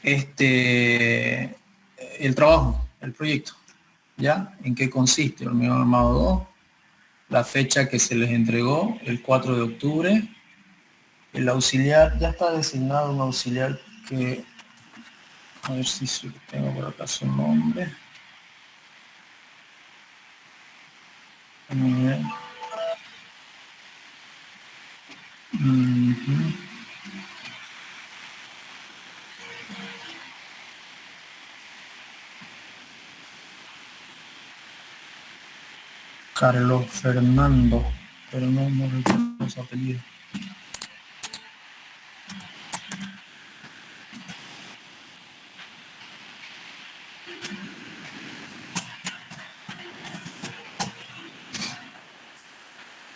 el trabajo, el proyecto, ¿ya? ¿En qué consiste? Hormigón armado 2, la fecha que se les entregó, el 4 de octubre. El auxiliar, ya está designado un auxiliar que, a ver si tengo por acá su nombre. Muy bien. Carlos Fernando, pero no recuerdo su apellido.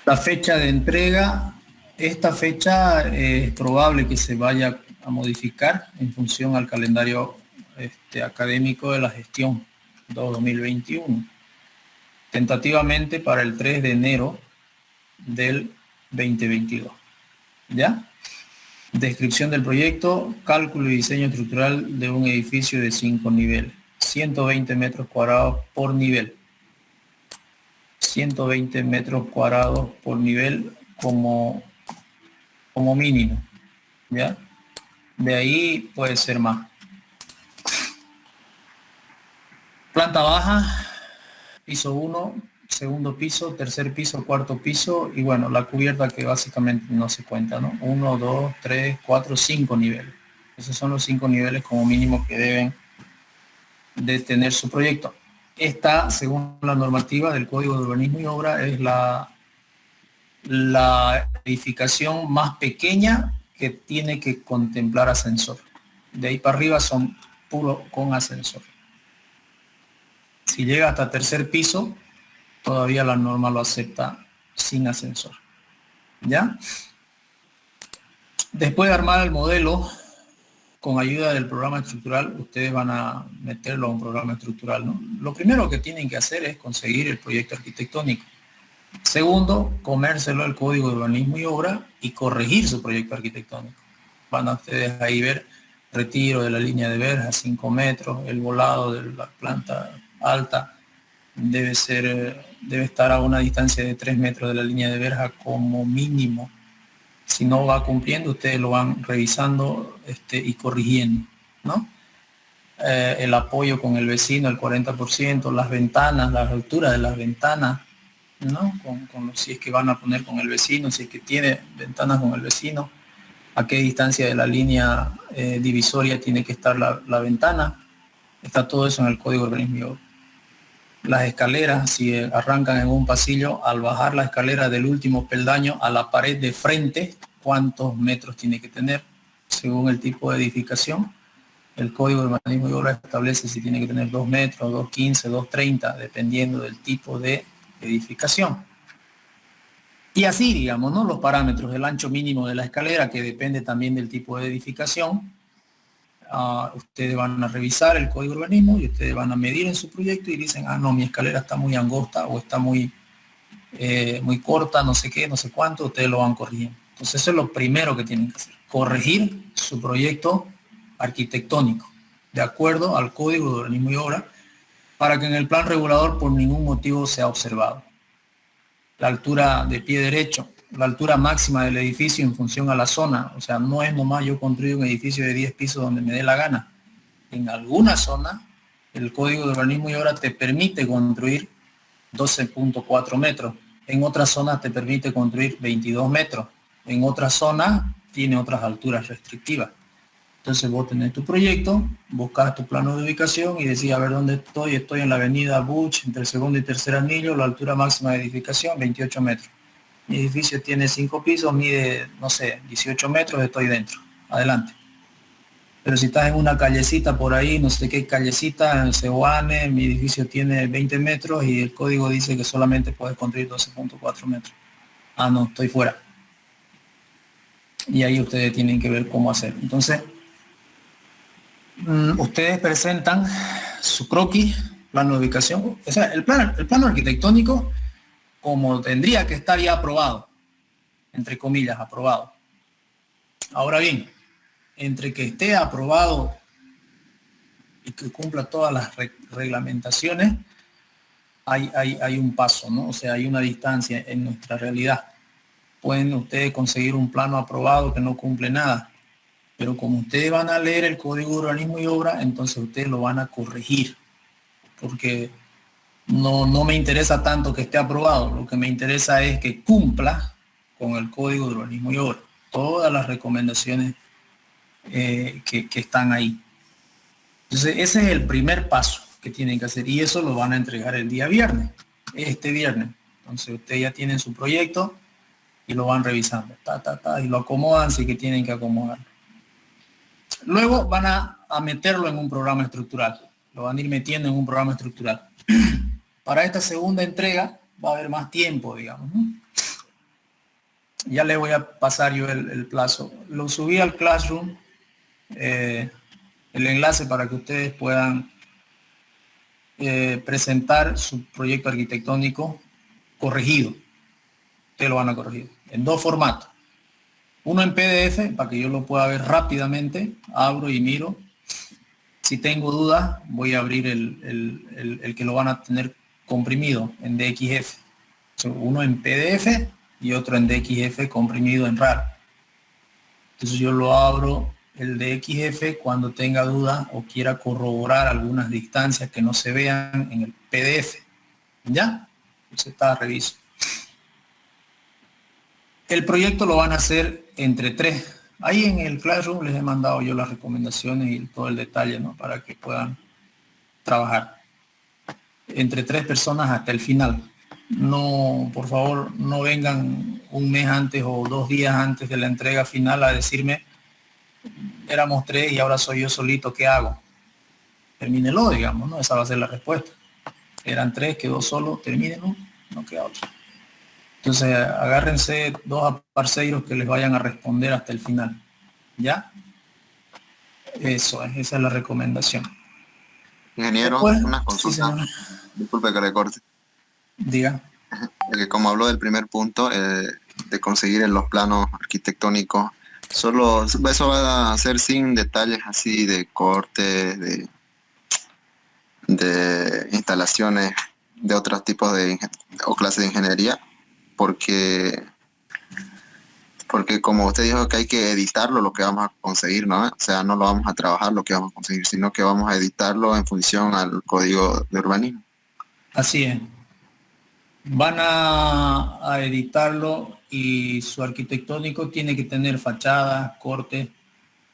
La fecha de entrega, esta fecha es probable que se vaya a modificar en función al calendario académico de la gestión 2021. Tentativamente para el 3 de enero del 2022. ¿Ya? Descripción del proyecto, cálculo y diseño estructural de un edificio de 5 niveles, 120 metros cuadrados por nivel. 120 metros cuadrados por nivel como mínimo, ¿ya? De ahí puede ser más. Planta baja, piso 1, segundo piso, tercer piso, cuarto piso y bueno, la cubierta que básicamente no se cuenta, ¿no? 1, 2, 3, 4, 5 niveles. Esos son los 5 niveles como mínimo que deben de tener su proyecto. Esta, según la normativa del Código de Urbanismo y Obra, es la edificación más pequeña que tiene que contemplar ascensor. De ahí para arriba son puro con ascensor. Si llega hasta tercer piso, todavía la norma lo acepta sin ascensor. ¿Ya? Después de armar el modelo, con ayuda del programa estructural, ustedes van a meterlo a un programa estructural, ¿no? Lo primero que tienen que hacer es conseguir el proyecto arquitectónico. Segundo, comérselo al Código de Urbanismo y Obra y corregir su proyecto arquitectónico. Van a ustedes ahí ver retiro de la línea de verja, 5 metros, el volado de la planta alta debe estar a una distancia de 3 metros de la línea de verja como mínimo. Si no va cumpliendo, ustedes lo van revisando y corrigiendo, ¿no? El apoyo con el vecino, el 40%, las ventanas, las alturas de las ventanas, ¿no? Si es que van a poner con el vecino, si es que tiene ventanas con el vecino, a qué distancia de la línea divisoria tiene que estar la ventana. Está todo eso en el Código de Urbanismo y Obra. Las escaleras, si arrancan en un pasillo, al bajar la escalera del último peldaño a la pared de frente, ¿cuántos metros tiene que tener? Según el tipo de edificación, el Código de Urbanismo y Obra establece si tiene que tener 2 metros, 2,15, 2,30, dependiendo del tipo de edificación. Y así, digamos, ¿no? Los parámetros, el ancho mínimo de la escalera, que depende también del tipo de edificación. Ustedes van a revisar el Código de Urbanismo y ustedes van a medir en su proyecto y dicen, no, mi escalera está muy angosta o está muy corta, no sé qué, no sé cuánto, ustedes lo van corrigiendo. Entonces eso es lo primero que tienen que hacer, corregir su proyecto arquitectónico de acuerdo al Código de Urbanismo y Obra para que en el plan regulador por ningún motivo sea observado. La altura de pie derecho, la altura máxima del edificio en función a la zona, o sea, no es nomás yo construir un edificio de 10 pisos donde me dé la gana. En alguna zona, el Código de Urbanismo y Obra te permite construir 12,4 metros. En otras zonas te permite construir 22 metros. En otras zonas tiene otras alturas restrictivas. Entonces vos tenés tu proyecto, buscas tu plano de ubicación y decís, a ver dónde estoy. Estoy en la avenida Buch, entre el segundo y tercer anillo, la altura máxima de edificación, 28 metros. Mi edificio tiene 5 pisos, mide, no sé, 18 metros, estoy dentro. Adelante. Pero si estás en una callecita por ahí, no sé qué callecita, en Cehuane, mi edificio tiene 20 metros y el código dice que solamente puedes construir 12,4 metros. No, estoy fuera. Y ahí ustedes tienen que ver cómo hacer. Entonces, ustedes presentan su croquis, plano de ubicación. O sea, el plano arquitectónico, como tendría que estar ya aprobado, entre comillas, aprobado. Ahora bien, entre que esté aprobado y que cumpla todas las reglamentaciones, hay un paso, ¿no? O sea, hay una distancia en nuestra realidad. Pueden ustedes conseguir un plano aprobado que no cumple nada, pero como ustedes van a leer el Código de Urbanismo y Obra, entonces ustedes lo van a corregir, porque no me interesa tanto que esté aprobado, lo que me interesa es que cumpla con el Código de Urbanismo y Obra, todas las recomendaciones que están ahí. Entonces, ese es el primer paso que tienen que hacer y eso lo van a entregar el día viernes, este viernes. Entonces, ustedes ya tienen su proyecto y lo van revisando, y lo acomodan si que tienen que acomodarlo. Luego van a meterlo en un programa estructural, lo van a ir metiendo en un programa estructural. Para esta segunda entrega va a haber más tiempo, digamos, ¿no? Ya le voy a pasar yo el plazo. Lo subí al Classroom, el enlace para que ustedes puedan presentar su proyecto arquitectónico corregido. Ustedes lo van a corregir en dos formatos. Uno en PDF, para que yo lo pueda ver rápidamente, abro y miro. Si tengo dudas, voy a abrir el que lo van a tener comprimido en DXF. Uno en PDF y otro en DXF comprimido en RAR. Entonces yo lo abro el DXF cuando tenga dudas o quiera corroborar algunas distancias que no se vean en el PDF. ¿Ya? Entonces está reviso. El proyecto lo van a hacer entre 3. Ahí en el Classroom les he mandado yo las recomendaciones y todo el detalle, ¿no? Para que puedan trabajar. Entre 3 personas hasta el final. No, por favor, no vengan un mes antes o 2 días antes de la entrega final a decirme, éramos 3 y ahora soy yo solito, ¿qué hago? Termínelo, digamos, ¿no? Esa va a ser la respuesta. Eran 3, quedó solo, termínenlo, no queda otro. Entonces, agárrense 2 parceiros que les vayan a responder hasta el final. ¿Ya? Eso es, esa es la recomendación. Ingeniero, después, una consulta. Sí, disculpe que le corte. Diga. Que como habló del primer punto, de conseguir en los planos arquitectónicos, solo eso va a ser sin detalles así de corte, de instalaciones de otros tipos o clases de ingeniería, porque como usted dijo que hay que editarlo lo que vamos a conseguir, ¿no? O sea, no lo vamos a trabajar lo que vamos a conseguir, sino que vamos a editarlo en función al código de urbanismo. Así es. Van a editarlo y su arquitectónico tiene que tener fachadas, cortes.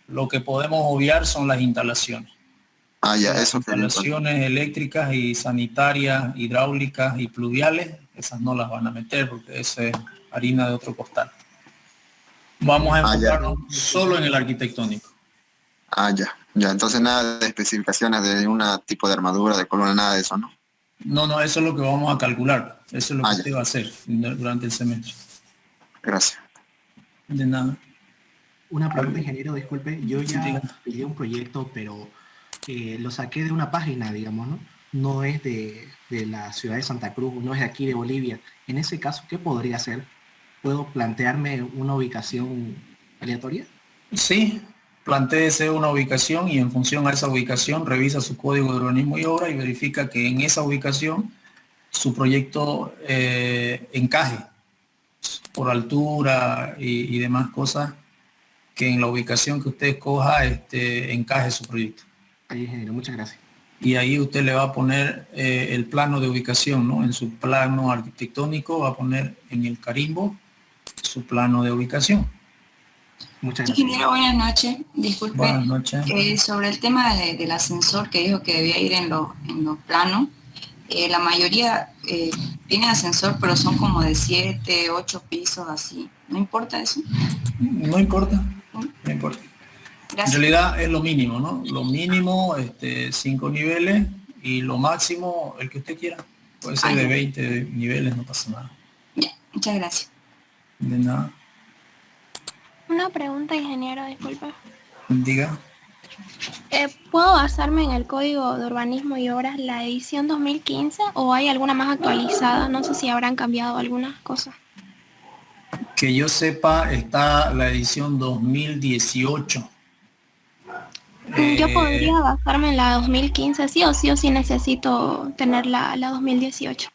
Lo que podemos obviar son las instalaciones. Ya, Las eso. instalaciones eléctricas y sanitarias, hidráulicas y pluviales, esas no las van a meter porque esa es harina de otro costal. Vamos a enfocarnos solo en el arquitectónico. Ya, entonces nada de especificaciones de un tipo de armadura, de columna, nada de eso, ¿no? No, eso es lo que vamos a calcular. Eso es lo que usted va a hacer durante el semestre. Gracias. De nada. Una pregunta, ingeniero, disculpe. Yo ya pillé un proyecto, pero lo saqué de una página, digamos, ¿no? No es de la ciudad de Santa Cruz, no es de aquí de Bolivia. En ese caso, ¿qué podría hacer? ¿Puedo plantearme una ubicación aleatoria? Sí, plantéese una ubicación y en función a esa ubicación revisa su código de urbanismo y obra y verifica que en esa ubicación su proyecto encaje por altura y demás cosas, que en la ubicación que usted escoja encaje su proyecto. Ahí, ingeniero, muchas gracias. Y ahí usted le va a poner el plano de ubicación, ¿no? En su plano arquitectónico va a poner en el carimbo su plano de ubicación. Muchas gracias. Ingeniero, buenas noches. Disculpe. Buenas noches. Sobre el tema del ascensor que dijo que debía ir en los planos, la mayoría tiene ascensor, pero son como de 7, 8 pisos, así. ¿No importa eso? No importa, no importa. Gracias. En realidad es lo mínimo, ¿no? Lo mínimo, 5 niveles y lo máximo, el que usted quiera. Puede ser de 20 niveles, no pasa nada. Ya, muchas gracias. De nada. Una pregunta, ingeniero, disculpa. Diga. ¿Puedo basarme en el Código de Urbanismo y Obras, la edición 2015, o hay alguna más actualizada? No sé si habrán cambiado algunas cosas. Que yo sepa, está la edición 2018. Yo podría basarme en la 2015, sí o sí necesito tener la 2018.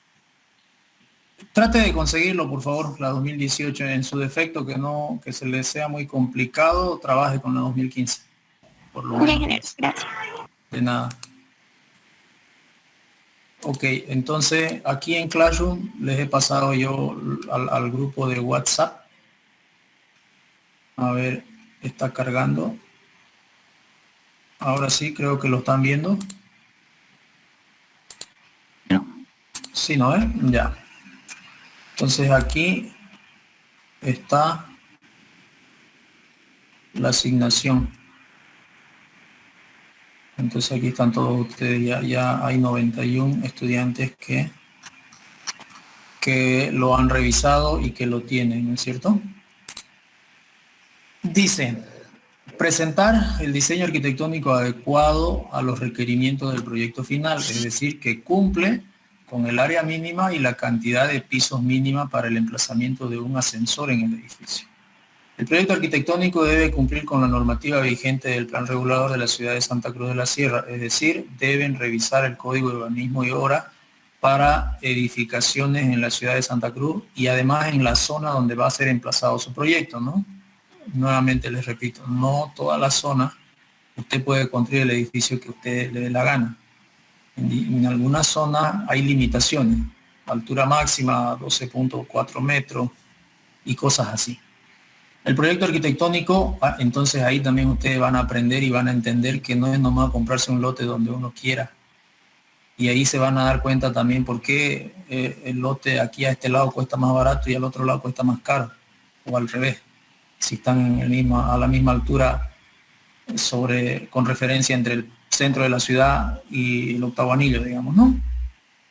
Trate de conseguirlo, por favor, la 2018. En su defecto, que se le sea muy complicado, trabaje con la 2015. Por lo Ya, menos. ingeniero, gracias. De nada. Ok, entonces aquí en Classroom les he pasado yo al grupo de WhatsApp. A ver, está cargando. Ahora sí, creo que lo están viendo. Sí, ¿no? Ya. Entonces aquí está la asignación. Entonces aquí están todos ustedes. Ya hay 91 estudiantes que lo han revisado y que lo tienen, ¿no es cierto? Dice, presentar el diseño arquitectónico adecuado a los requerimientos del proyecto final, es decir, que cumple con el área mínima y la cantidad de pisos mínima para el emplazamiento de un ascensor en el edificio. El proyecto arquitectónico debe cumplir con la normativa vigente del Plan Regulador de la Ciudad de Santa Cruz de la Sierra, es decir, deben revisar el Código de Urbanismo y Obra para edificaciones en la ciudad de Santa Cruz y además en la zona donde va a ser emplazado su proyecto, ¿no? Nuevamente les repito, no toda la zona usted puede construir el edificio que usted le dé la gana. En algunas zonas hay limitaciones, altura máxima 12.4 metros y cosas así. El proyecto arquitectónico, entonces ahí también ustedes van a aprender y van a entender que no es nomás comprarse un lote donde uno quiera. Y ahí se van a dar cuenta también por qué el lote aquí a este lado cuesta más barato y al otro lado cuesta más caro, o al revés, si están a la misma altura con referencia entre el centro de la ciudad y el octavo anillo, digamos, ¿no?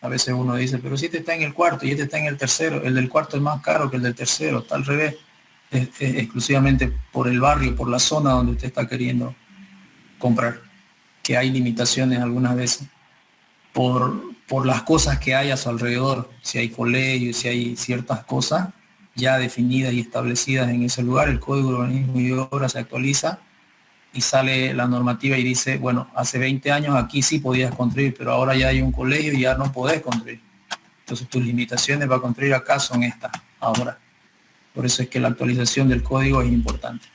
A veces uno dice, pero si este está en el cuarto y este está en el tercero, el del cuarto es más caro que el del tercero, está al revés. Es exclusivamente por el barrio, por la zona donde usted está queriendo comprar, que hay limitaciones algunas veces, por las cosas que hay a su alrededor, si hay colegios, si hay ciertas cosas ya definidas y establecidas en ese lugar, el Código de Urbanismo y Obra se actualiza y sale la normativa y dice, bueno, hace 20 años aquí sí podías construir, pero ahora ya hay un colegio y ya no podés construir. Entonces tus limitaciones para construir acá son estas, ahora. Por eso es que la actualización del código es importante.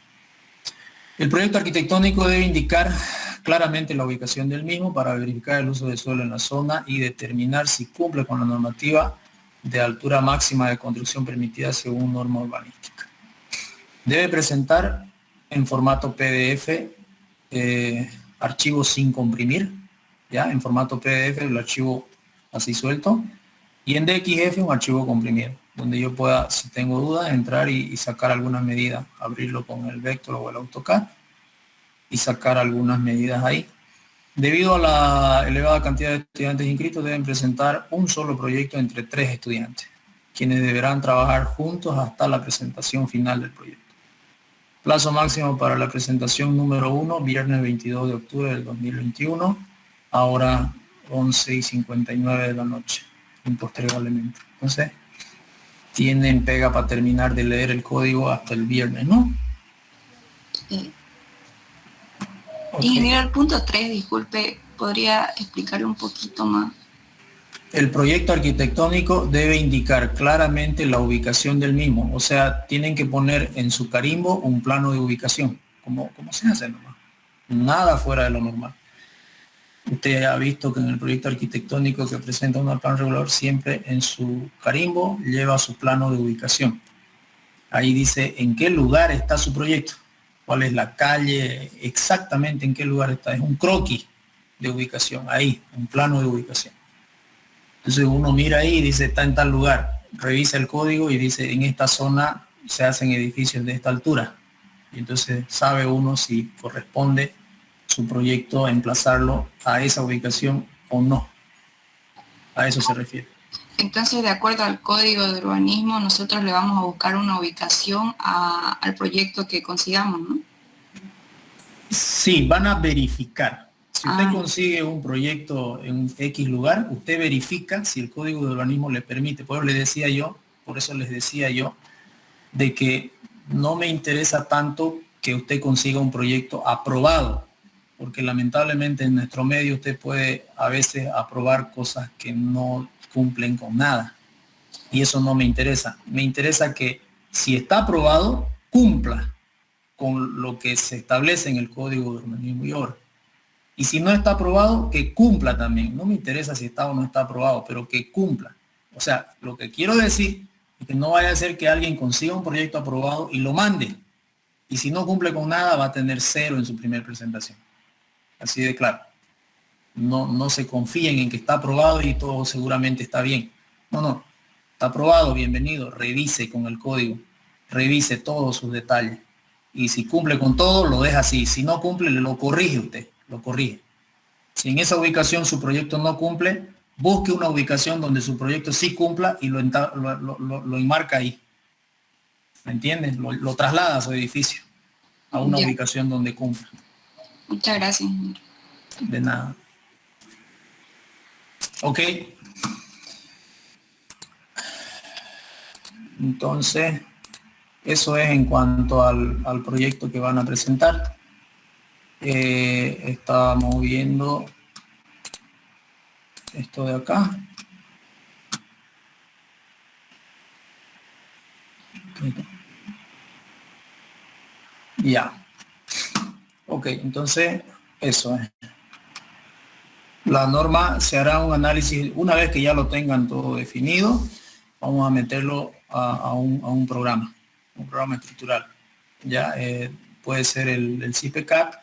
El proyecto arquitectónico debe indicar claramente la ubicación del mismo para verificar el uso de suelo en la zona y determinar si cumple con la normativa de altura máxima de construcción permitida según norma urbanística. Debe presentar en formato PDF archivos sin comprimir, ¿ya? En formato PDF el archivo así suelto, y en DXF un archivo comprimido, donde yo pueda, si tengo dudas, entrar y sacar algunas medidas, abrirlo con el Vector o el AutoCAD y sacar algunas medidas ahí. Debido a la elevada cantidad de estudiantes inscritos, deben presentar un solo proyecto entre 3 estudiantes, quienes deberán trabajar juntos hasta la presentación final del proyecto. Plazo máximo para la presentación número 1, viernes 22 de octubre del 2021, ahora 11:59 de la noche, impostergablemente. Entonces, tienen pega para terminar de leer el código hasta el viernes, ¿no? Sí. Okay. Ingeniero, el punto 3, disculpe, ¿podría explicarle un poquito más? El proyecto arquitectónico debe indicar claramente la ubicación del mismo, o sea, tienen que poner en su carimbo un plano de ubicación, como se hace nomás, nada fuera de lo normal. Usted ha visto que en el proyecto arquitectónico que presenta un plan regulador siempre en su carimbo lleva su plano de ubicación. Ahí dice en qué lugar está su proyecto, cuál es la calle, exactamente en qué lugar está. Es un croquis de ubicación, ahí, un plano de ubicación. Entonces uno mira ahí y dice está en tal lugar, revisa el código y dice en esta zona se hacen edificios de esta altura. Y entonces sabe uno si corresponde su proyecto a emplazarlo a esa ubicación o no. A eso se refiere. Entonces, de acuerdo al código de urbanismo, nosotros le vamos a buscar una ubicación al proyecto que consigamos, ¿no? Sí, van a verificar. Si usted consigue un proyecto en un X lugar, usted verifica si el código de urbanismo le permite. Por eso les decía yo, de que no me interesa tanto que usted consiga un proyecto aprobado. porque lamentablemente en nuestro medio usted puede a veces aprobar cosas que no cumplen con nada. Y eso no me interesa. Me interesa que si está aprobado, cumpla con lo que se establece en el Código de Urbanismo y Obras. Y si no está aprobado, que cumpla también. No me interesa si está o no está aprobado, pero que cumpla. O sea, lo que quiero decir es que no vaya a ser que alguien consiga un proyecto aprobado y lo mande. Y si no cumple con nada, va a tener 0 en su primera presentación. Así de claro. No se confíen en que está aprobado y todo seguramente está bien. No. Está aprobado, bienvenido. Revise con el código. Revise todos sus detalles. Y si cumple con todo, lo deja así. Si no cumple, lo corrige usted. Lo corrige. Si en esa ubicación su proyecto no cumple, busque una ubicación donde su proyecto sí cumpla y lo enmarca ahí. ¿Me entiendes? Lo traslada a su edificio a una ubicación donde cumpla. Muchas gracias. De nada. Ok. Entonces, eso es en cuanto al proyecto que van a presentar. Estábamos viendo esto de acá. Ya. Ok, entonces eso es. La norma se hará un análisis, una vez que ya lo tengan todo definido, vamos a meterlo a un programa estructural. Ya puede ser el CIPECAT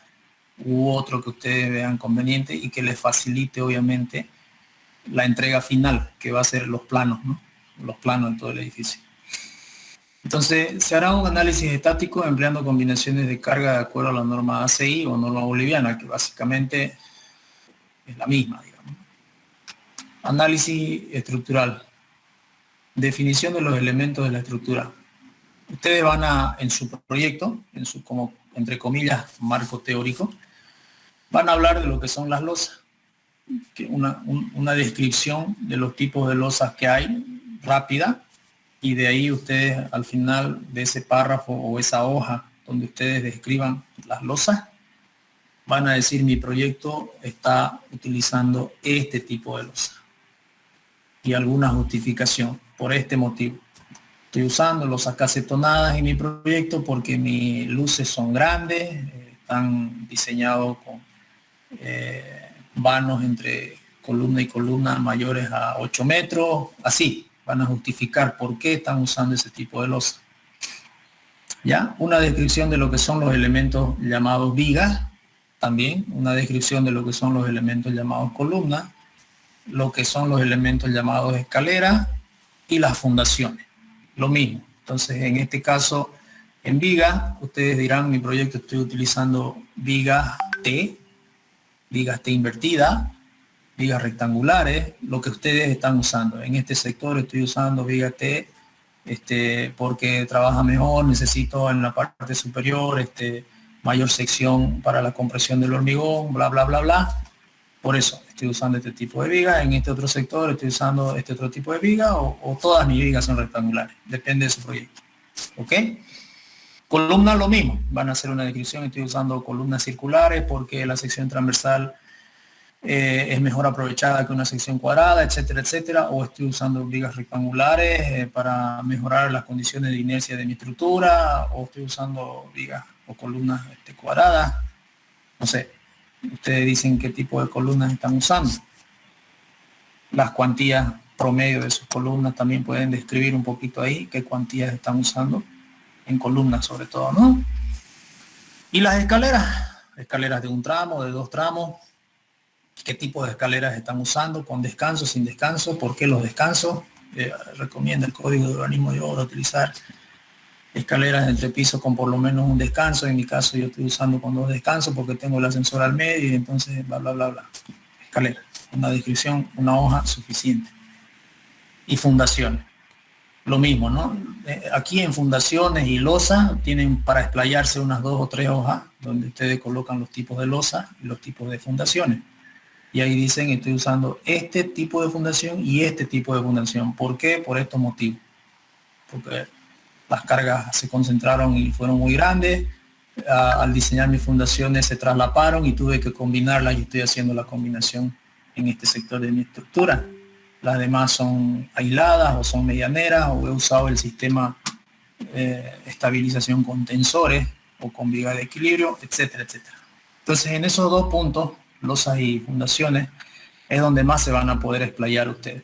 u otro que ustedes vean conveniente y que les facilite obviamente la entrega final, que va a ser los planos, ¿no? Los planos de todo el edificio. Entonces, se hará un análisis estático empleando combinaciones de carga de acuerdo a la norma ACI o norma boliviana, que básicamente es la misma, digamos. Análisis estructural. Definición de los elementos de la estructura. Ustedes van a, en su proyecto, en su, como entre comillas, marco teórico, van a hablar de lo que son las losas. Una descripción de los tipos de losas que hay, rápida, y de ahí ustedes al final de ese párrafo o esa hoja donde ustedes describan las losas, van a decir mi proyecto está utilizando este tipo de losa y alguna justificación por este motivo. Estoy usando losas casetonadas en mi proyecto porque mis luces son grandes, están diseñados con vanos entre columna y columna mayores a 8 metros, así. Van a justificar por qué están usando ese tipo de losa. ¿Ya? Una descripción de lo que son los elementos llamados vigas, también una descripción de lo que son los elementos llamados columnas, lo que son los elementos llamados escaleras y las fundaciones. Lo mismo. Entonces, en este caso, en vigas, ustedes dirán, mi proyecto estoy utilizando vigas T invertida, vigas rectangulares, lo que ustedes están usando. En este sector estoy usando viga T porque trabaja mejor, necesito en la parte superior mayor sección para la compresión del hormigón, bla, bla, bla, bla. Por eso estoy usando este tipo de viga. En este otro sector estoy usando este otro tipo de viga o todas mis vigas son rectangulares. Depende de su proyecto. ¿Ok? Columnas lo mismo. Van a hacer una descripción. Estoy usando columnas circulares porque la sección transversal es mejor aprovechada que una sección cuadrada, etcétera, etcétera, o estoy usando vigas rectangulares para mejorar las condiciones de inercia de mi estructura, o estoy usando vigas o columnas cuadradas, no sé, ustedes dicen qué tipo de columnas están usando. Las cuantías promedio de sus columnas también pueden describir un poquito ahí qué cuantías están usando, en columnas sobre todo, ¿no? Y las escaleras de un tramo, de 2 tramos, qué tipo de escaleras están usando, con descanso, sin descanso, por qué los descansos. Recomienda el Código de Urbanismo y Obras utilizar escaleras de entrepiso con por lo menos un descanso. En mi caso yo estoy usando con 2 descansos porque tengo el ascensor al medio y entonces bla, bla, bla, bla. Escalera, una descripción, una hoja suficiente. Y fundaciones, lo mismo, ¿no? Aquí en fundaciones y losa tienen para explayarse unas 2 o 3 hojas donde ustedes colocan los tipos de losa y los tipos de fundaciones. Y ahí dicen, estoy usando este tipo de fundación y este tipo de fundación. ¿Por qué? Por estos motivos. Porque las cargas se concentraron y fueron muy grandes. al diseñar mis fundaciones se traslaparon y tuve que combinarlas y estoy haciendo la combinación en este sector de mi estructura. Las demás son aisladas o son medianeras o he usado el sistema estabilización con tensores o con viga de equilibrio, etcétera, etcétera. Entonces en esos dos puntos, losas y fundaciones, es donde más se van a poder explayar ustedes.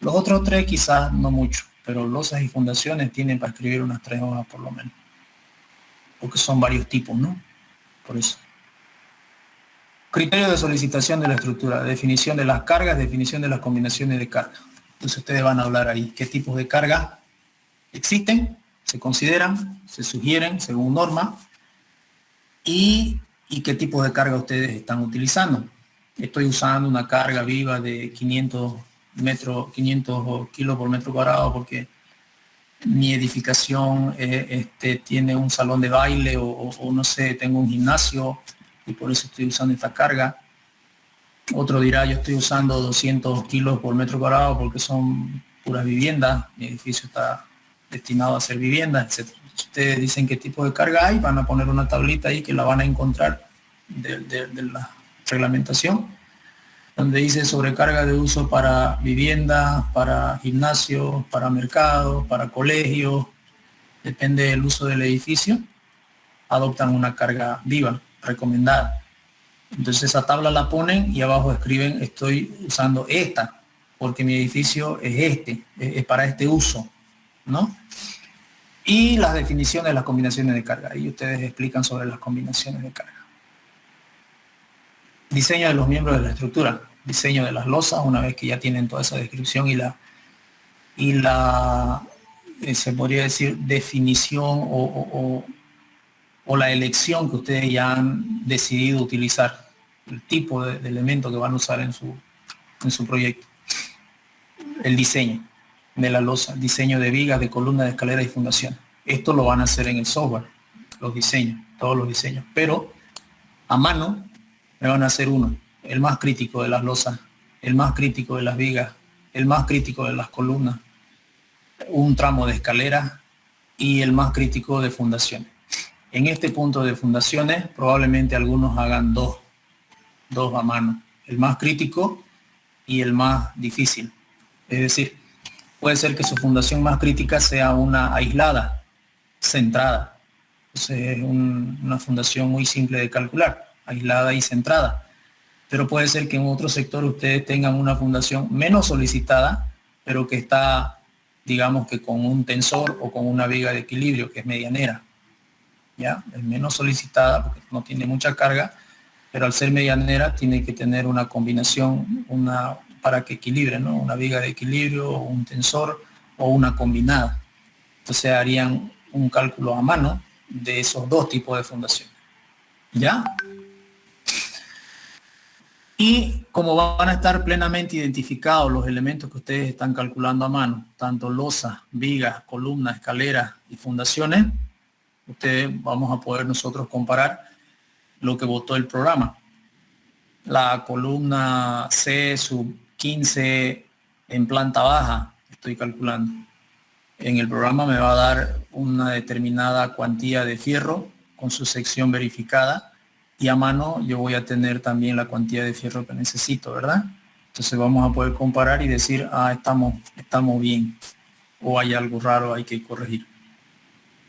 Los otros tres quizás no mucho, pero losas y fundaciones tienen para escribir unas 3 hojas por lo menos. Porque son varios tipos, ¿no? Por eso. Criterio de solicitación de la estructura, definición de las cargas, definición de las combinaciones de carga. Entonces ustedes van a hablar ahí qué tipos de carga existen, se consideran, se sugieren según norma y qué tipo de carga ustedes están utilizando. Estoy usando una carga viva de 500 kilos por metro cuadrado porque mi edificación tiene un salón de baile o no sé, tengo un gimnasio y por eso estoy usando esta carga. Otro dirá, yo estoy usando 200 kilos por metro cuadrado porque son puras viviendas, mi edificio está destinado a ser viviendas, etc. Si ustedes dicen qué tipo de carga hay, van a poner una tablita ahí que la van a encontrar de la reglamentación, donde dice sobrecarga de uso para viviendas, para gimnasios, para mercados, para colegios, depende del uso del edificio, adoptan una carga viva, recomendada. Entonces esa tabla la ponen y abajo escriben estoy usando esta, porque mi edificio es es para este uso, ¿no? Y las definiciones de las combinaciones de carga. Ahí ustedes explican sobre las combinaciones de carga. Diseño de los miembros de la estructura. Diseño de las losas, una vez que ya tienen toda esa descripción y la se podría decir definición o la elección que ustedes ya han decidido utilizar, el tipo de elemento que van a usar en su proyecto. El diseño de la losa, diseño de vigas, de columnas, de escaleras y fundación. Esto lo van a hacer en el software, los diseños, todos los diseños, pero a mano me van a hacer uno, el más crítico de las losas, el más crítico de las vigas, el más crítico de las columnas, un tramo de escalera y el más crítico de fundaciones. En este punto de fundaciones probablemente algunos hagan dos a mano, el más crítico y el más difícil. Es decir, puede ser que su fundación más crítica sea una aislada, centrada. Entonces es una fundación muy simple de calcular, aislada y centrada. Pero puede ser que en otro sector ustedes tengan una fundación menos solicitada, pero que está, digamos que con un tensor o con una viga de equilibrio, que es medianera. ¿Ya? Es menos solicitada porque no tiene mucha carga, pero al ser medianera tiene que tener una combinación, para que equilibre, ¿no? Una viga de equilibrio, o un tensor o una combinada. Entonces harían un cálculo a mano de esos dos tipos de fundaciones. ¿Ya? Y como van a estar plenamente identificados los elementos que ustedes están calculando a mano, tanto losas, vigas, columnas, escaleras y fundaciones, ustedes vamos a poder nosotros comparar lo que votó el programa. La columna C sub 15 en planta baja, estoy calculando. En el programa me va a dar una determinada cuantía de fierro con su sección verificada y a mano yo voy a tener también la cuantía de fierro que necesito, ¿verdad? Entonces vamos a poder comparar y decir, estamos bien, o hay algo raro, hay que corregir.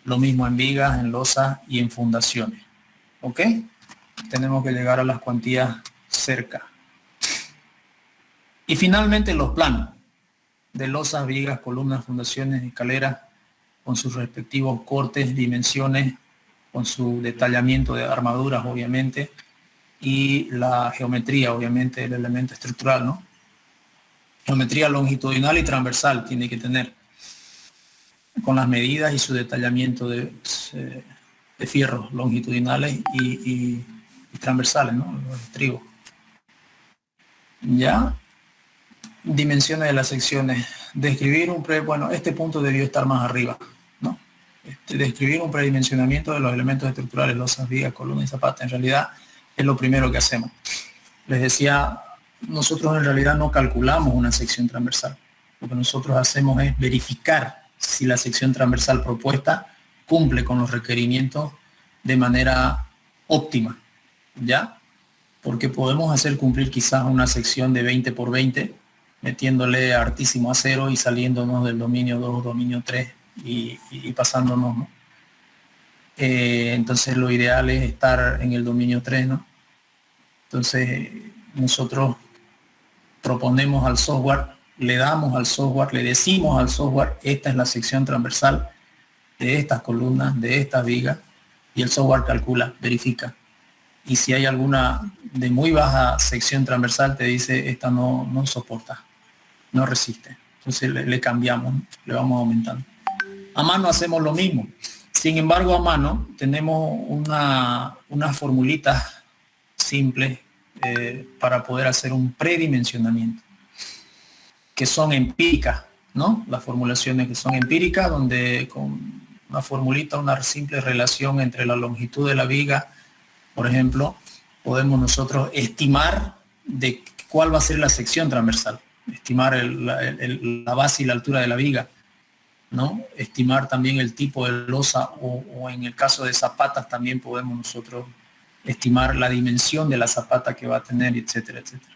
Lo mismo en vigas, en losas y en fundaciones. ¿Ok? Tenemos que llegar a las cuantías cerca. Y finalmente los planos de losas, vigas, columnas, fundaciones, escaleras, con sus respectivos cortes, dimensiones, con su detallamiento de armaduras, obviamente, y la geometría, obviamente, del elemento estructural, ¿no? Geometría longitudinal y transversal tiene que tener, con las medidas y su detallamiento de fierros longitudinales y transversales, ¿no? Los estribos. Ya. Dimensiones de las secciones. Describir bueno, este punto debió estar más arriba, ¿no? Describir un predimensionamiento de los elementos estructurales, losas, vigas, columnas y zapatas. En realidad es lo primero que hacemos. Les decía, nosotros en realidad no calculamos una sección transversal. Lo que nosotros hacemos es verificar si la sección transversal propuesta cumple con los requerimientos de manera óptima, ¿ya? Porque podemos hacer cumplir quizás una sección de 20 por 20, metiéndole hartísimo acero y saliéndonos del dominio 2, dominio 3 y pasándonos, ¿no? Entonces lo ideal es estar en el dominio 3, ¿no? Entonces nosotros proponemos al software, le damos al software, le decimos al software, esta es la sección transversal de estas columnas, de estas vigas, y el software calcula, verifica. Y si hay alguna de muy baja sección transversal, te dice, esta no soporta, no resiste. Entonces le cambiamos, ¿no? Le vamos aumentando. A mano hacemos lo mismo. Sin embargo, a mano tenemos unas formulitas simples para poder hacer un predimensionamiento, que son empíricas, ¿no? Las formulaciones que son empíricas, donde con una formulita, una simple relación entre la longitud de la viga, por ejemplo, podemos nosotros estimar de cuál va a ser la sección transversal, estimar la base y la altura de la viga, ¿no? Estimar también el tipo de losa o en el caso de zapatas también podemos nosotros estimar la dimensión de la zapata que va a tener, etcétera, etcétera.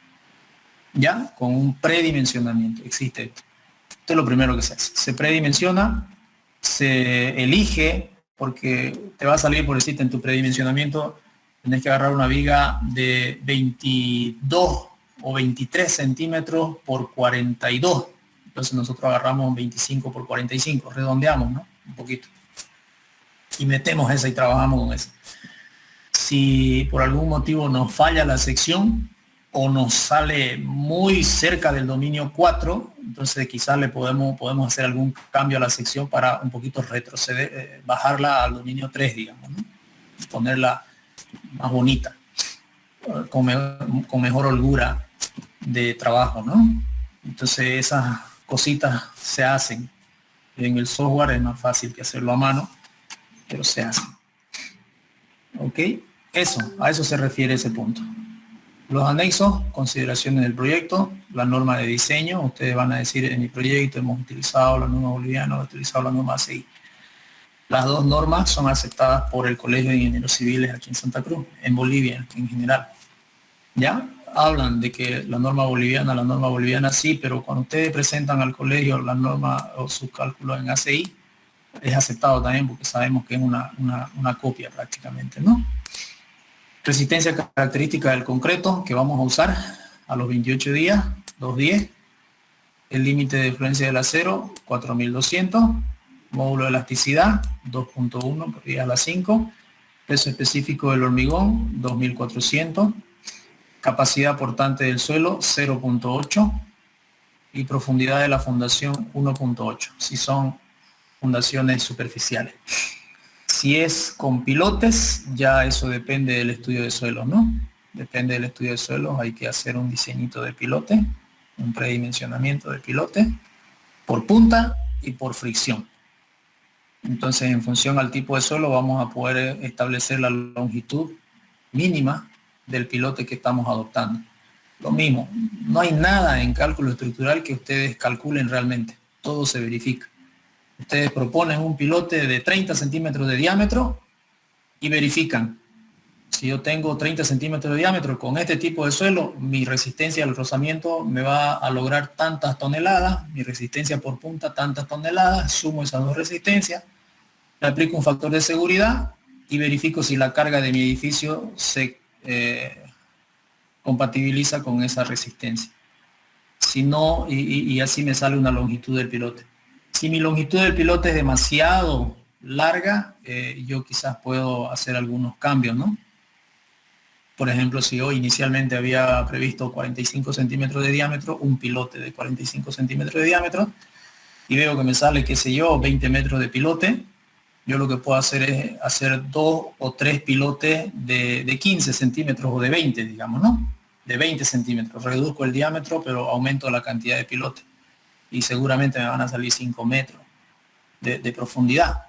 Ya, con un predimensionamiento existe esto. Esto es lo primero que se hace. Se predimensiona, se elige, porque te va a salir, por decirte, en tu predimensionamiento, tenés que agarrar una viga de 22 o 23 centímetros por 42. Entonces nosotros agarramos 25 por 45, redondeamos, ¿no? Un poquito. Y metemos esa y trabajamos con esa. Si por algún motivo nos falla la sección o nos sale muy cerca del dominio 4, entonces quizás le podemos hacer algún cambio a la sección para un poquito retroceder, bajarla al dominio 3, digamos, ¿no? Ponerla más bonita, con mejor holgura de trabajo, ¿no? Entonces esas cositas se hacen. En el software es más fácil que hacerlo a mano, pero se hace. ¿Ok? A eso se refiere ese punto. Los anexos, consideraciones del proyecto, la norma de diseño. Ustedes van a decir, en mi proyecto hemos utilizado la norma boliviana, hemos utilizado la norma ACI. Las dos normas son aceptadas por el Colegio de Ingenieros Civiles aquí en Santa Cruz, en Bolivia en general. ¿Ya? Hablan de que la norma boliviana sí, pero cuando ustedes presentan al colegio la norma o sus cálculos en ACI, es aceptado también porque sabemos que es una copia prácticamente, ¿no? Resistencia característica del concreto que vamos a usar a los 28 días, 210. El límite de fluencia del acero, 4200. Módulo de elasticidad, 2.1 por 10 a la 5. Peso específico del hormigón, 2400. Capacidad portante del suelo, 0.8. Y profundidad de la fundación, 1.8. Si son fundaciones superficiales. Si es con pilotes, ya eso depende del estudio de suelos, ¿no? Depende del estudio de suelos, hay que hacer un diseñito de pilote, un predimensionamiento de pilote, por punta y por fricción. Entonces, en función al tipo de suelo, vamos a poder establecer la longitud mínima del pilote que estamos adoptando. Lo mismo, no hay nada en cálculo estructural que ustedes calculen realmente, todo se verifica. Ustedes proponen un pilote de 30 centímetros de diámetro y verifican. Si yo tengo 30 centímetros de diámetro con este tipo de suelo, mi resistencia al rozamiento me va a lograr tantas toneladas, mi resistencia por punta tantas toneladas, sumo esas dos resistencias, le aplico un factor de seguridad y verifico si la carga de mi edificio se compatibiliza con esa resistencia. Si no, y así me sale una longitud del pilote. Si mi longitud del pilote es demasiado larga, yo quizás puedo hacer algunos cambios, ¿no? Por ejemplo, si yo inicialmente había previsto 45 centímetros de diámetro, un pilote de 45 centímetros de diámetro, y veo que me sale, qué sé yo, 20 metros de pilote, yo lo que puedo hacer es hacer 2 o 3 pilotes de 15 centímetros o de 20, digamos, ¿no? De 20 centímetros. Reduzco el diámetro, pero aumento la cantidad de pilotes. Y seguramente me van a salir 5 metros de profundidad.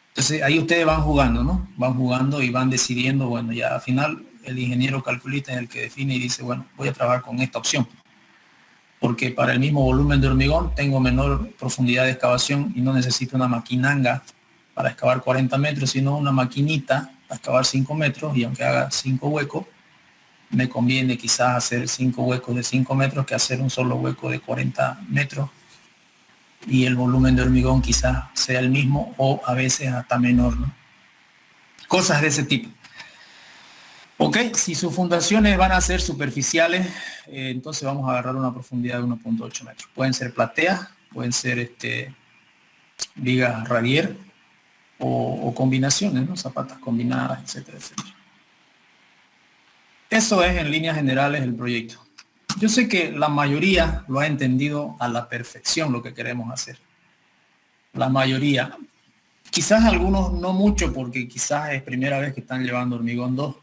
Entonces ahí ustedes van jugando, ¿no? Van jugando y van decidiendo, bueno, ya al final el ingeniero calculista es el que define y dice, bueno, voy a trabajar con esta opción. Porque para el mismo volumen de hormigón tengo menor profundidad de excavación y no necesito una maquinanga para excavar 40 metros, sino una maquinita excavar 5 metros y aunque haga 5 huecos, me conviene quizás hacer 5 huecos de 5 metros que hacer un solo hueco de 40 metros y el volumen de hormigón quizás sea el mismo o a veces hasta menor, ¿no? Cosas de ese tipo. Ok, si sus fundaciones van a ser superficiales, entonces vamos a agarrar una profundidad de 1.8 metros. Pueden ser plateas, pueden ser vigas radier o combinaciones, ¿no? Zapatas combinadas, etcétera, etcétera. Eso es en líneas generales el proyecto. Yo sé que la mayoría lo ha entendido a la perfección lo que queremos hacer. La mayoría. Quizás algunos no mucho porque quizás es primera vez que están llevando hormigón 2.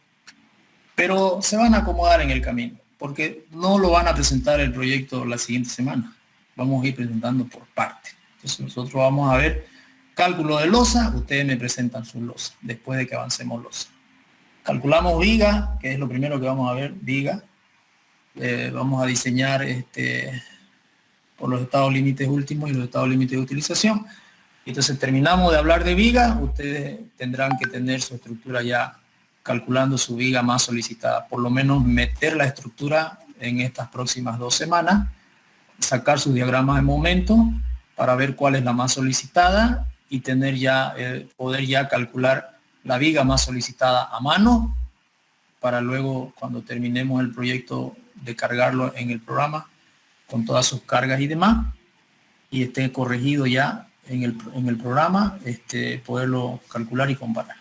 Pero se van a acomodar en el camino porque no lo van a presentar el proyecto la siguiente semana. Vamos a ir presentando por parte. Entonces nosotros vamos a ver cálculo de losa, ustedes me presentan sus losas después de que avancemos losa. Calculamos viga, que es lo primero que vamos a ver, viga. Vamos a diseñar por los estados límites últimos y los estados límites de utilización. Entonces terminamos de hablar de viga, ustedes tendrán que tener su estructura ya calculando su viga más solicitada. Por lo menos meter la estructura en estas próximas 2 semanas, sacar sus diagramas de momento para ver cuál es la más solicitada y tener ya, poder ya calcular la viga más solicitada a mano para luego cuando terminemos el proyecto de cargarlo en el programa con todas sus cargas y demás y esté corregido ya en el programa, poderlo calcular y comparar.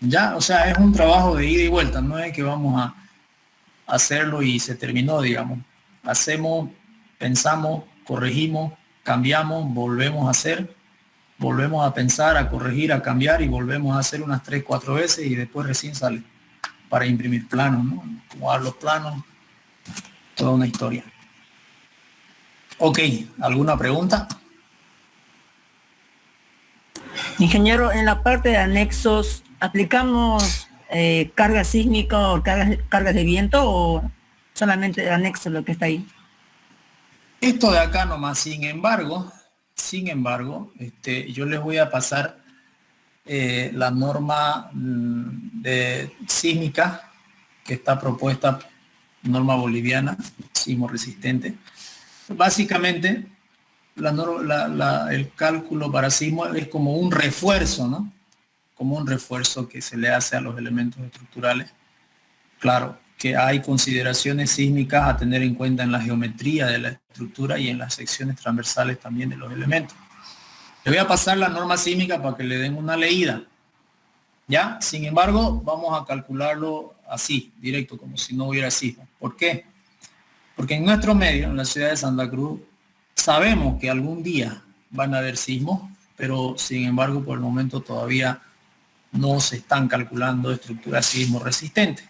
Ya, o sea, es un trabajo de ida y vuelta, no es que vamos a hacerlo y se terminó, digamos. Hacemos, pensamos, corregimos, cambiamos, volvemos a hacer, volvemos a pensar, a corregir, a cambiar y volvemos a hacer unas 3, 4 veces y después recién sale para imprimir planos, ¿no? Acomodar los planos, toda una historia. Ok, ¿alguna pregunta? Ingeniero, en la parte de anexos, ¿aplicamos carga sísmica o cargas de viento o solamente el anexo lo que está ahí? Esto de acá nomás, sin embargo, yo les voy a pasar la norma de sísmica que está propuesta, norma boliviana, sismo resistente. Básicamente, el cálculo para sismo es como un refuerzo, ¿no? Como un refuerzo que se le hace a los elementos estructurales. Claro, que hay consideraciones sísmicas a tener en cuenta en la geometría de la estructura y en las secciones transversales también de los elementos. Le voy a pasar la norma sísmica para que le den una leída. ¿Ya? Sin embargo, vamos a calcularlo así, directo, como si no hubiera sismo. ¿Por qué? Porque en nuestro medio, en la ciudad de Santa Cruz, sabemos que algún día van a haber sismos, pero sin embargo, por el momento todavía no se están calculando estructuras sismo resistentes.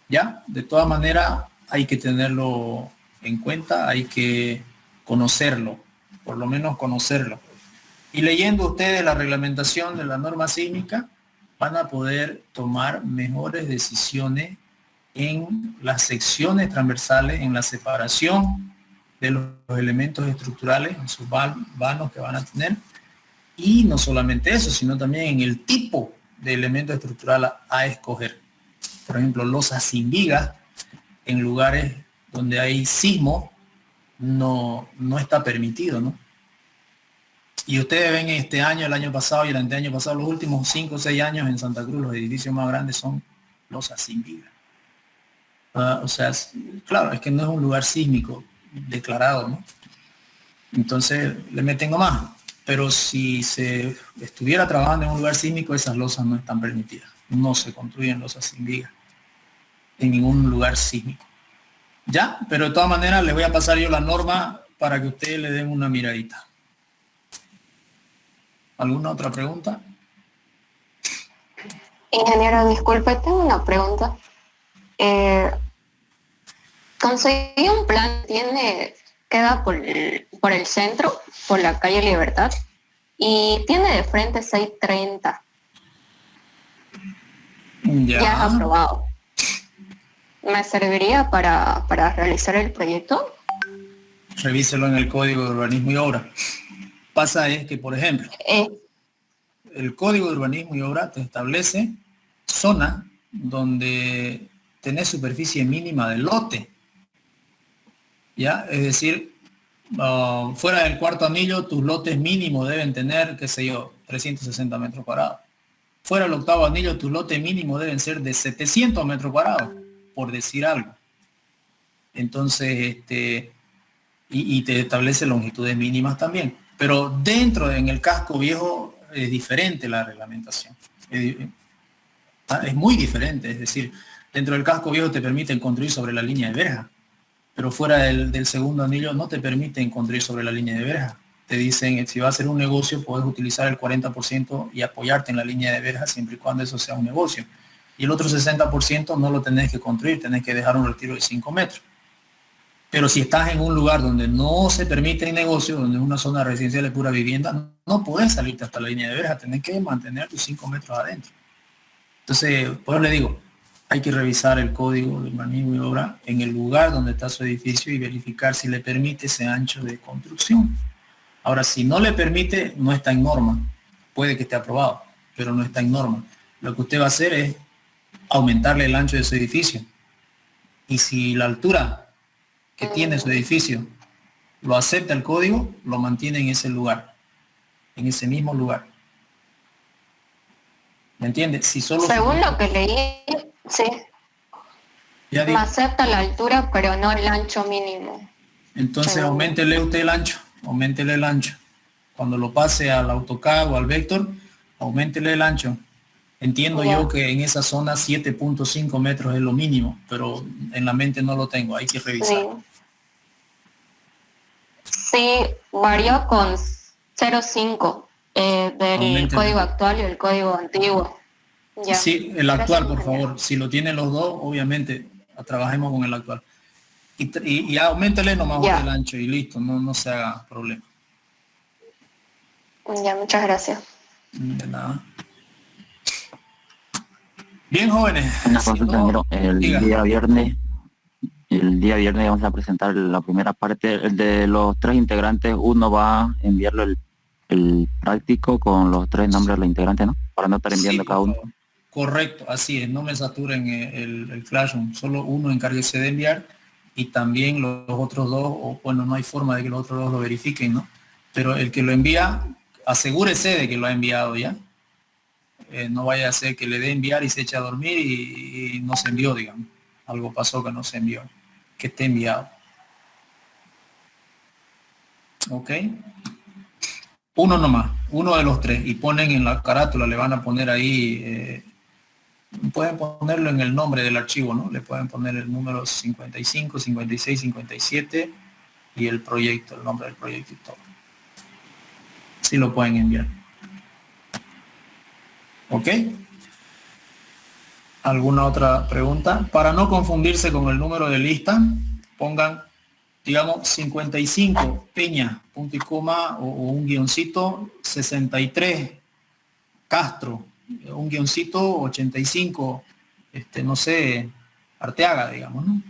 ¿Ya? De todas maneras, hay que tenerlo en cuenta, hay que conocerlo, por lo menos conocerlo. Y leyendo ustedes la reglamentación de la norma sísmica, van a poder tomar mejores decisiones en las secciones transversales, en la separación de los elementos estructurales, en sus vanos que van a tener. Y no solamente eso, sino también en el tipo de elemento estructural a escoger. Por ejemplo, losas sin vigas en lugares donde hay sismo no está permitido, ¿no? Y ustedes ven este año, el año pasado y el anteaño pasado, los últimos 5 o 6 años en Santa Cruz, los edificios más grandes son losas sin vigas. O sea, claro, es que no es un lugar sísmico declarado, ¿no? Entonces le meten más. Pero si se estuviera trabajando en un lugar sísmico, esas losas no están permitidas. No se construyen losas sin vigas en ningún lugar sísmico. ¿Ya? Pero de todas maneras les voy a pasar yo la norma para que ustedes le den una miradita. ¿Alguna otra pregunta? Ingeniero, disculpe, tengo una pregunta. Conseguí un plan, queda por el centro, por la calle Libertad, y tiene de frente 630. Ya es aprobado. ¿Me serviría para realizar el proyecto? Revíselo en el Código de Urbanismo y Obra. Pasa es que, por ejemplo, el Código de Urbanismo y Obra te establece zonas donde tenés superficie mínima del lote. ¿Ya? Es decir, fuera del cuarto anillo, tus lotes mínimos deben tener, qué sé yo, 360 metros cuadrados. Fuera del octavo anillo, tus lotes mínimos deben ser de 700 metros cuadrados, por decir algo. Entonces, y te establece longitudes mínimas también. Pero dentro, en el casco viejo, es diferente la reglamentación. Es muy diferente, es decir, dentro del casco viejo te permiten construir sobre la línea de verja, pero fuera del segundo anillo no te permiten construir sobre la línea de verja. Te dicen, si va a ser un negocio, puedes utilizar el 40% y apoyarte en la línea de verja siempre y cuando eso sea un negocio. Y el otro 60% no lo tenés que construir, tenés que dejar un retiro de 5 metros. Pero si estás en un lugar donde no se permite negocio, donde es una zona residencial de pura vivienda, no podés salirte hasta la línea de verja, tenés que mantener tus 5 metros adentro. Entonces, por eso le digo, hay que revisar el código de urbanismo y obra en el lugar donde está su edificio y verificar si le permite ese ancho de construcción. Ahora, si no le permite, no está en norma. Puede que esté aprobado, pero no está en norma. Lo que usted va a hacer es aumentarle el ancho de su edificio. Y si la altura que tiene su edificio lo acepta el código, lo mantiene en ese lugar, en ese mismo lugar. ¿Me entiende? Si solo según lo que leí, sí. Me acepta la altura, pero no el ancho mínimo. Entonces auméntele usted el ancho, auméntele el ancho. Cuando lo pase al AutoCAD o al Vector, auméntele el ancho. Entiendo yo que en esa zona 7.5 metros es lo mínimo, pero en la mente no lo tengo, hay que revisar. Sí, varió con 0.5 del código actual y el código antiguo. Ya. Sí, el actual, por favor. Si lo tienen los dos, obviamente, trabajemos con el actual. Y auméntele nomás el ancho y listo, no se haga problema. Ya, muchas gracias. De nada. Bien, jóvenes. Una consulta, el día viernes vamos a presentar la primera parte. El de los 3 integrantes, uno va a enviarlo el práctico con los 3 nombres de los integrantes, ¿no? Para no estar enviando cada uno. Correcto, así es, no me saturen el Classroom, solo uno encárguese de enviar y también los otros 2, o bueno, no hay forma de que los otros 2 lo verifiquen, ¿no? Pero el que lo envía, asegúrese de que lo ha enviado ya. No vaya a ser que le dé enviar y se eche a dormir y no se envió, digamos. Algo pasó que no se envió, que esté enviado. ¿Ok? Uno nomás, uno de los 3, y ponen en la carátula, le van a poner ahí, pueden ponerlo en el nombre del archivo, ¿no? Le pueden poner el número 55, 56, 57 y el proyecto, el nombre del proyecto y todo. Sí lo pueden enviar. ¿Ok? ¿Alguna otra pregunta? Para no confundirse con el número de lista, pongan, digamos, 55 Peña, punto y coma, o un guioncito, 63 Castro, un guioncito, 85, no sé, Arteaga, digamos, ¿no?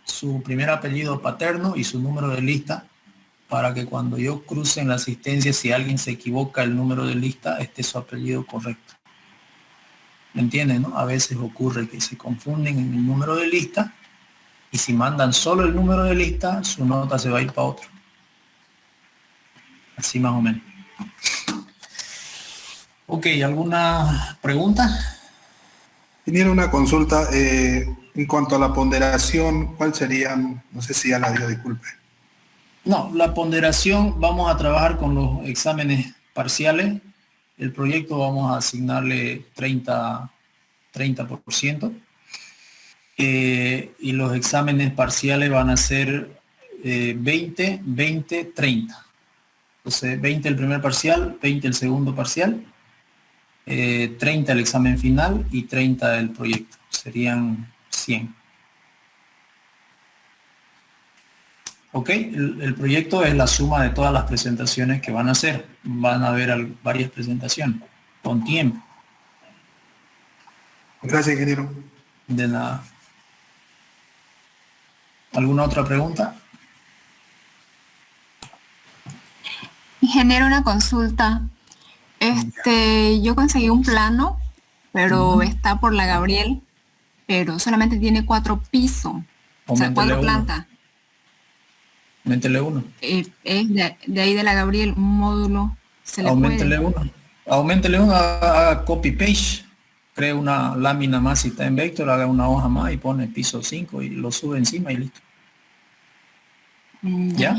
Su primer apellido paterno y su número de lista, para que cuando yo cruce en la asistencia, si alguien se equivoca el número de lista, esté su apellido correcto. ¿Me entienden, no? A veces ocurre que se confunden en el número de lista y si mandan solo el número de lista, su nota se va a ir para otro. Así más o menos. Ok, ¿alguna pregunta? Tenía una consulta en cuanto a la ponderación, ¿cuál serían? No sé si ya la dio, disculpe. No, la ponderación, vamos a trabajar con los exámenes parciales. El proyecto vamos a asignarle 30%. Y los exámenes parciales van a ser 20, 20, 30. Entonces, 20 el primer parcial, 20 el segundo parcial, 30 el examen final y 30 el proyecto. Serían 100. Ok, el proyecto es la suma de todas las presentaciones que van a hacer. Van a haber varias presentaciones, con tiempo. Gracias, ingeniero. De nada. ¿Alguna otra pregunta? Ingeniero, una consulta. Yo conseguí un plano pero está por la Gabriel, pero solamente tiene 4 pisos, o sea, 4 plantas. Auméntele uno. Es de ahí de la Gabriel, un módulo, se le Auméntele puede. uno. Auméntele uno, haga copy paste, cree una lámina más si está en vector, haga una hoja más y pone piso 5 y lo sube encima y listo. ¿Ya?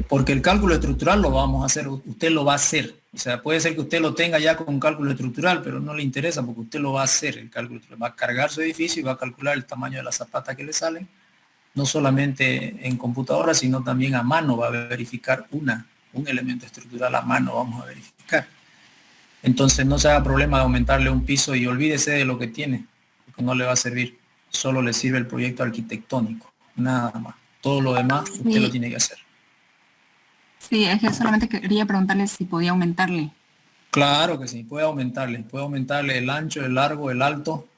Porque el cálculo estructural lo vamos a hacer, usted lo va a hacer. O sea, puede ser que usted lo tenga ya con cálculo estructural, pero no le interesa porque usted lo va a hacer, el cálculo estructural. Va a cargar su edificio y va a calcular el tamaño de la zapata que le salen, no solamente en computadora, sino también a mano. Va a verificar un elemento estructural a mano, vamos a verificar. Entonces no se haga problema de aumentarle un piso y olvídese de lo que tiene, porque no le va a servir. Solo le sirve el proyecto arquitectónico, nada más. Todo lo demás usted lo tiene que hacer. Sí, es que solamente quería preguntarle si podía aumentarle. Claro que sí, puede aumentarle el ancho, el largo, el alto,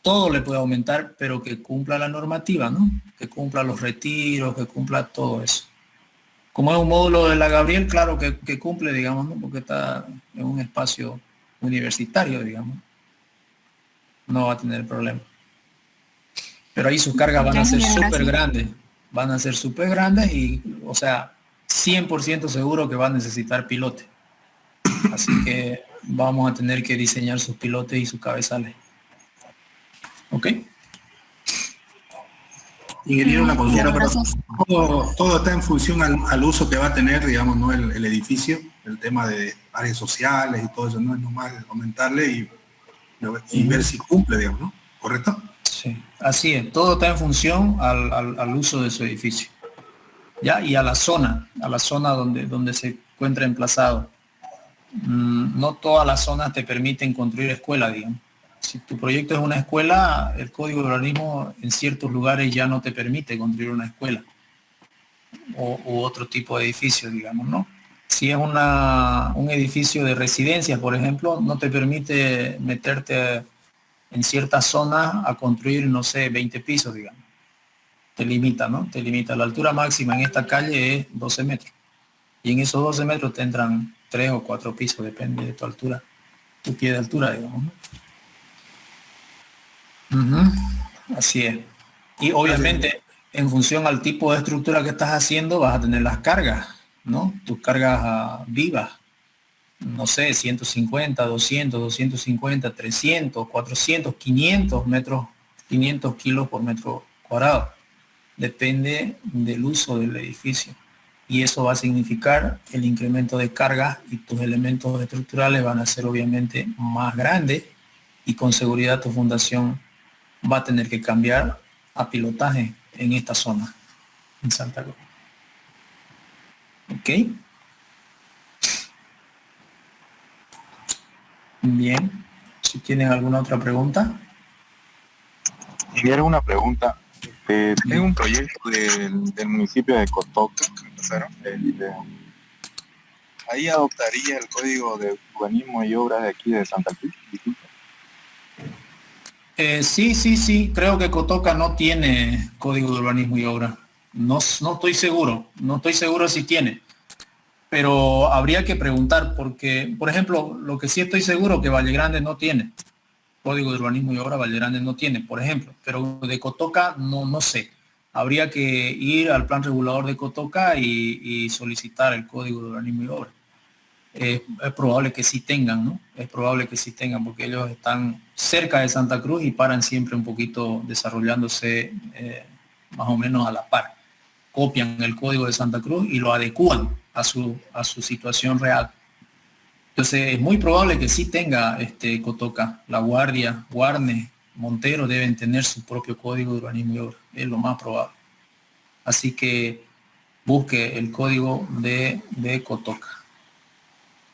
todo le puede aumentar, pero que cumpla la normativa, ¿no? Que cumpla los retiros, que cumpla todo eso. Como es un módulo de la Gabriel, claro que cumple, digamos, ¿no? Porque está en un espacio universitario, digamos. No va a tener problema. Pero ahí sus cargas van a ser súper grandes. Van a ser súper grandes y, o sea, 100% seguro que va a necesitar pilote. Así que vamos a tener que diseñar sus pilotes y sus cabezales. ¿Ok? Ingeniero, una consulta, pero todo está en función al uso que va a tener, digamos, ¿no? el edificio, el tema de áreas sociales y todo eso, no es nomás aumentarle y ver si cumple, digamos, ¿no? ¿Correcto? Sí, así es, todo está en función al uso de su edificio. ¿Ya? Y a la zona donde se encuentra emplazado. No todas las zonas te permiten construir escuela, digamos. Si tu proyecto es una escuela, el código de urbanismo en ciertos lugares ya no te permite construir una escuela u otro tipo de edificio, digamos, ¿no? Si es un edificio de residencias, por ejemplo, no te permite meterte en ciertas zonas a construir, no sé, 20 pisos, digamos. Te limita, ¿no? Te limita. La altura máxima en esta calle es 12 metros. Y en esos 12 metros te entran 3 o 4 pisos, depende de tu altura, tu pie de altura, digamos, ¿no? Así es. Y obviamente, en función al tipo de estructura que estás haciendo, vas a tener las cargas, ¿no? Tus cargas vivas. No sé, 150, 200, 250, 300, 400, 500 metros, 500 kilos por metro cuadrado. Depende del uso del edificio. Y eso va a significar el incremento de carga y tus elementos estructurales van a ser obviamente más grandes y con seguridad tu fundación va a tener que cambiar a pilotaje en esta zona, en Santa Cruz. ¿Ok? Bien. Si tienen alguna otra pregunta. Y era una pregunta. Tengo un proyecto del municipio de Cotoca, ahí adoptaría el código de urbanismo y obras de aquí de Santa Cruz. Sí, creo que Cotoca no tiene código de urbanismo y obra. No estoy seguro si tiene, pero habría que preguntar porque, por ejemplo, lo que sí estoy seguro que Valle Grande no tiene código de urbanismo y obra, Valle Grande no tiene, por ejemplo, pero de Cotoca no sé. Habría que ir al plan regulador de Cotoca y solicitar el código de urbanismo y obra. Es probable que sí tengan, ¿no? Es probable que sí tengan porque ellos están cerca de Santa Cruz y paran siempre un poquito desarrollándose más o menos a la par. Copian el código de Santa Cruz y lo adecúan a su situación real. Entonces es muy probable que sí tenga Cotoca. La Guardia, Guarne, Montero deben tener su propio código de urbanismo y obra. Es lo más probable. Así que busque el código de Cotoca.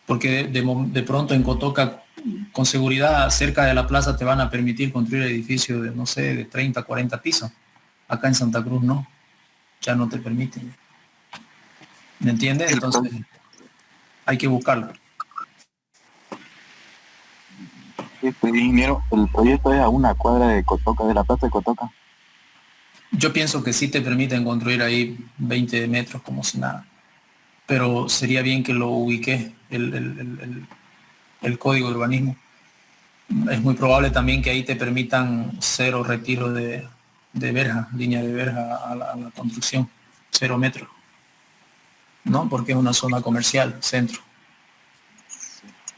Porque de pronto en Cotoca, con seguridad, cerca de la plaza te van a permitir construir edificios de, no sé, de 30, 40 pisos. Acá en Santa Cruz no. Ya no te permiten. ¿Me entiendes? Entonces hay que buscarlo. Ingeniero, el proyecto es a una cuadra de Cotoca, de la plaza de Cotoca. Yo pienso que sí te permiten construir ahí 20 metros como si nada. Pero sería bien que lo ubique el código de urbanismo. Es muy probable también que ahí te permitan 0 retiro de verja, línea de verja a la construcción, 0 metros, ¿no? Porque es una zona comercial, centro.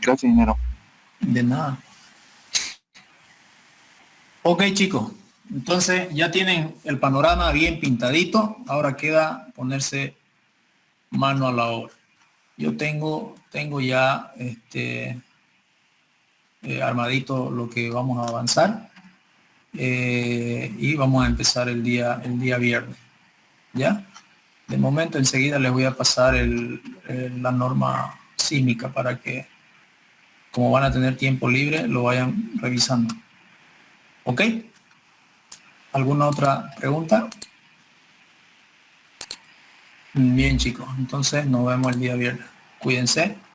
Gracias, ingeniero. De nada. Ok, chicos. Entonces ya tienen el panorama bien pintadito. Ahora queda ponerse mano a la obra. Yo tengo ya armadito lo que vamos a avanzar. Y vamos a empezar el día viernes. ¿Ya? De momento enseguida les voy a pasar la norma sísmica para que, como van a tener tiempo libre, lo vayan revisando. ¿Ok? ¿Alguna otra pregunta? Bien, chicos. Entonces nos vemos el día viernes. Cuídense.